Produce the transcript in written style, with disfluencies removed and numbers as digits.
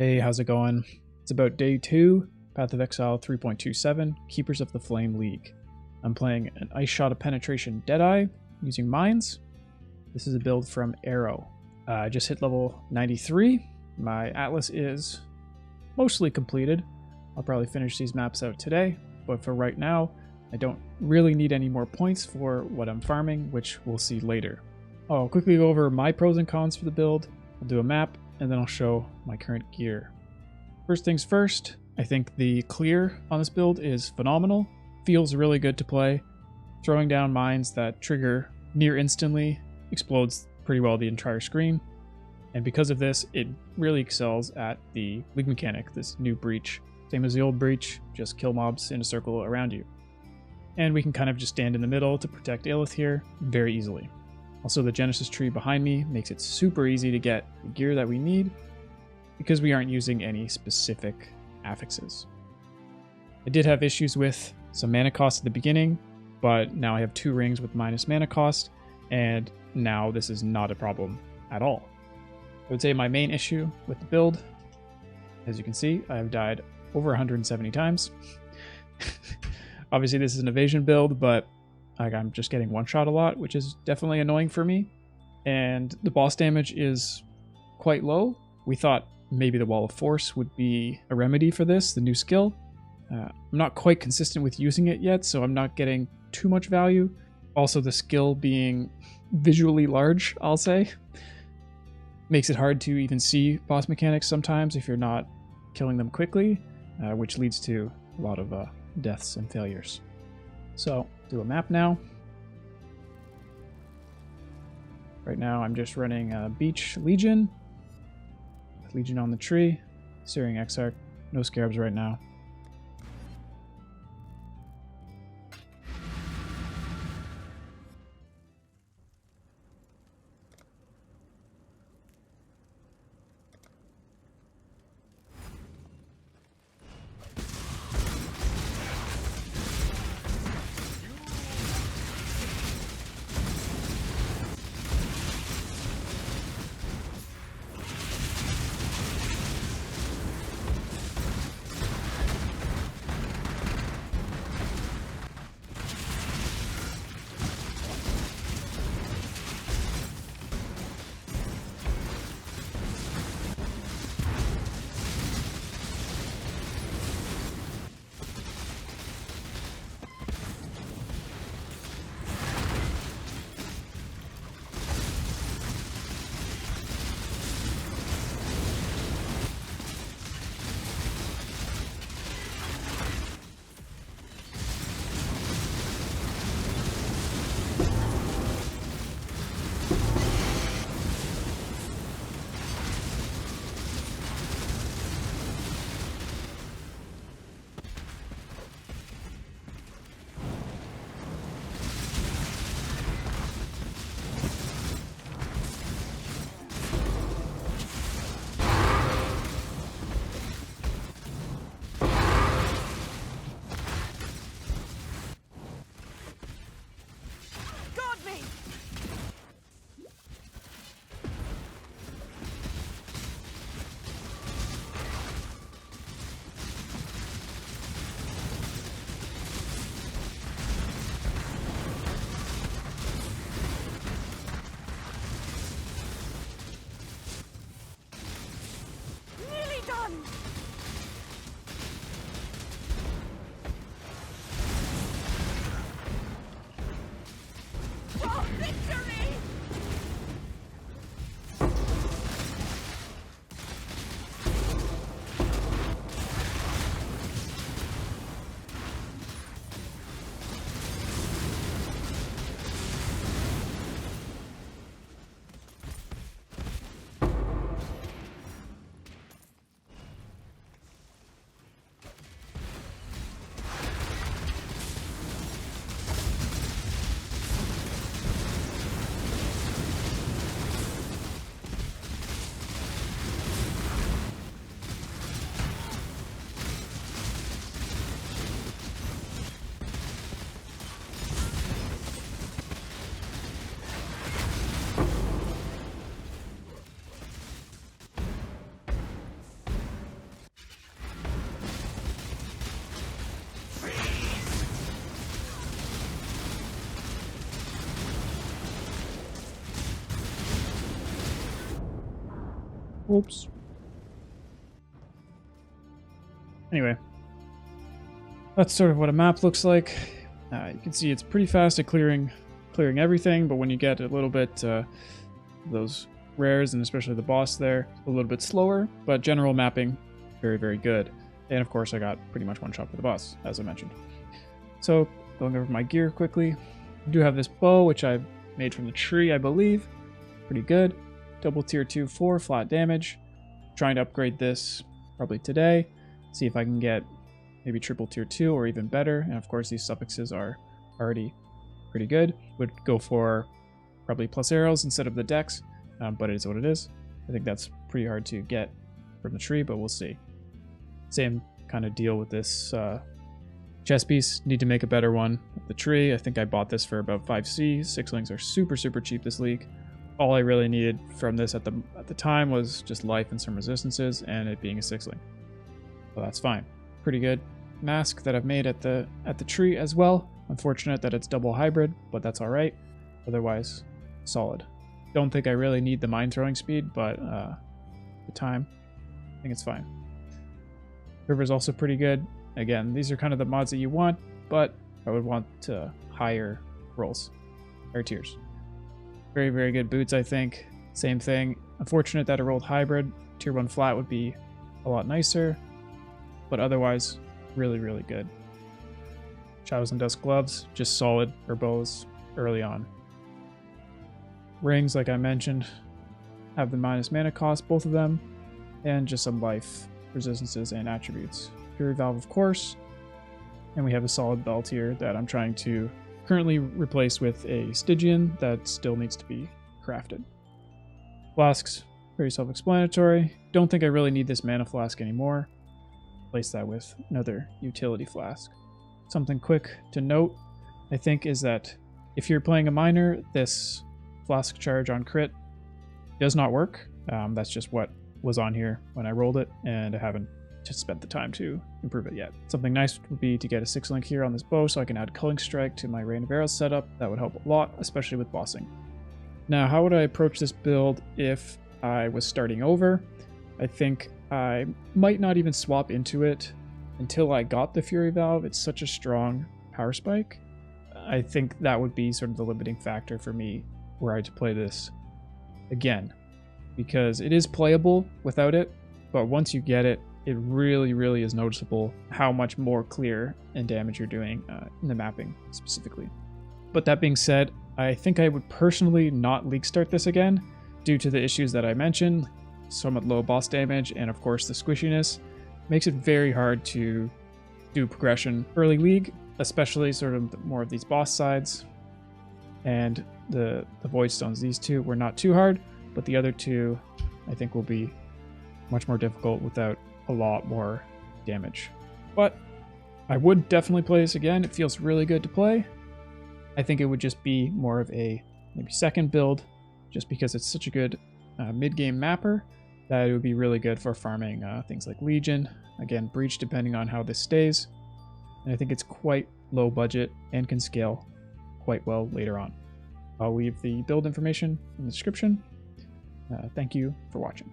Hey, how's it going? It's about day 2, Path of Exile 3.27, Keepers of the Flame League. I'm playing an Ice Shot of Penetration Deadeye using mines. This is a build from Arrow. I just hit level 93. My Atlas is mostly completed. I'll probably finish these maps out today, but for right now, I don't really need any more points for what I'm farming, which we'll see later. I'll quickly go over my pros and cons for the build. I'll do a map, and then I'll show my current gear. First things first, I think the clear on this build is phenomenal. Feels really good to play. Throwing down mines that trigger near instantly explodes pretty well the entire screen. And because of this, it really excels at the league mechanic, this new breach. Same as the old breach, just kill mobs in a circle around you. And we can kind of just stand in the middle to protect Aelith here very easily. Also, the Genesis tree behind me makes it super easy to get the gear that we need because we aren't using any specific affixes. I did have issues with some mana cost at the beginning, but now I have 2 rings with minus mana cost, and now this is not a problem at all. I would say my main issue with the build, as you can see, I have died over 170 times. Obviously, this is an evasion build, but I'm just getting one-shot a lot, which is definitely annoying for me. And the boss damage is quite low. We thought maybe the Wall of Force would be a remedy for this, the new skill. I'm not quite consistent with using it yet, so I'm not getting too much value. Also, the skill being visually large, I'll say, makes it hard to even see boss mechanics sometimes if you're not killing them quickly, which leads to a lot of deaths and failures. So, do a map now. Right now I'm just running Beach Legion. Legion on the tree. Searing Exarch. No scarabs right now. Oops. Anyway, that's sort of what a map looks like. You can see it's pretty fast at clearing everything, but when you get a little bit those rares, and especially the boss there, a little bit slower, but general mapping, very, very good. And of course, I got pretty much one shot for the boss, as I mentioned. So, going over my gear quickly, I do have this bow, which I made from the tree, I believe. Pretty good. Double tier 2, 4 flat damage. Trying to upgrade this probably today. See if I can get maybe triple tier 2 or even better. And of course, these suffixes are already pretty good. Would go for probably plus arrows instead of the dex, but it is what it is. I think that's pretty hard to get from the tree, but we'll see. Same kind of deal with this chest piece. Need to make a better one of the tree. I think I bought this for about 5C. Sixlings are super, super cheap this league. All I really needed from this at the time was just life and some resistances, and it being a sixling. So that's fine. Pretty good mask that I've made at the tree as well. Unfortunate that it's double hybrid, but that's all right. Otherwise, solid. Don't think I really need the mine throwing speed, but the time, I think it's fine. River's also pretty good. Again, these are kind of the mods that you want, but I would want higher rolls, higher tiers. Very, very good boots, I think. Same thing. Unfortunate that I rolled hybrid. Tier 1 flat would be a lot nicer, but otherwise, really, really good. Shadows and Dust gloves, just solid for bows early on. Rings, like I mentioned, have the minus mana cost, both of them, and just some life, resistances, and attributes. Fury Valve, of course, and we have a solid belt here that I'm trying to currently replace with a Stygian that still needs to be crafted. Flasks, very self-explanatory. Don't think I really need this mana flask anymore. Replace that with another utility flask. Something quick to note, I think, is that if you're playing a miner, this flask charge on crit does not work. That's just what was on here when I rolled it, and I haven't just spent the time to improve it yet. Something nice would be to get a 6-link here on this bow so I can add Culling Strike to my Rain of Arrows setup. That would help a lot, especially with bossing. Now, how would I approach this build if I was starting over? I think I might not even swap into it until I got the Fury Valve. It's such a strong power spike. I think that would be sort of the limiting factor for me were I to play this again, because it is playable without it, but once you get it, it really, really is noticeable how much more clear and damage you're doing in the mapping specifically. But that being said, I think I would personally not league start this again due to the issues that I mentioned, somewhat low boss damage, and of course the squishiness. Makes it very hard to do progression early league, especially sort of more of these boss sides. And the Void Stones, these two were not too hard, but the other two I think will be much more difficult without a lot more damage. But I would definitely play this again. It feels really good to play. I think it would just be more of a maybe second build, just because it's such a good mid-game mapper that it would be really good for farming things like Legion. Again, Breach, depending on how this stays. And I think it's quite low budget and can scale quite well later on. I'll leave the build information in the description. Thank you for watching.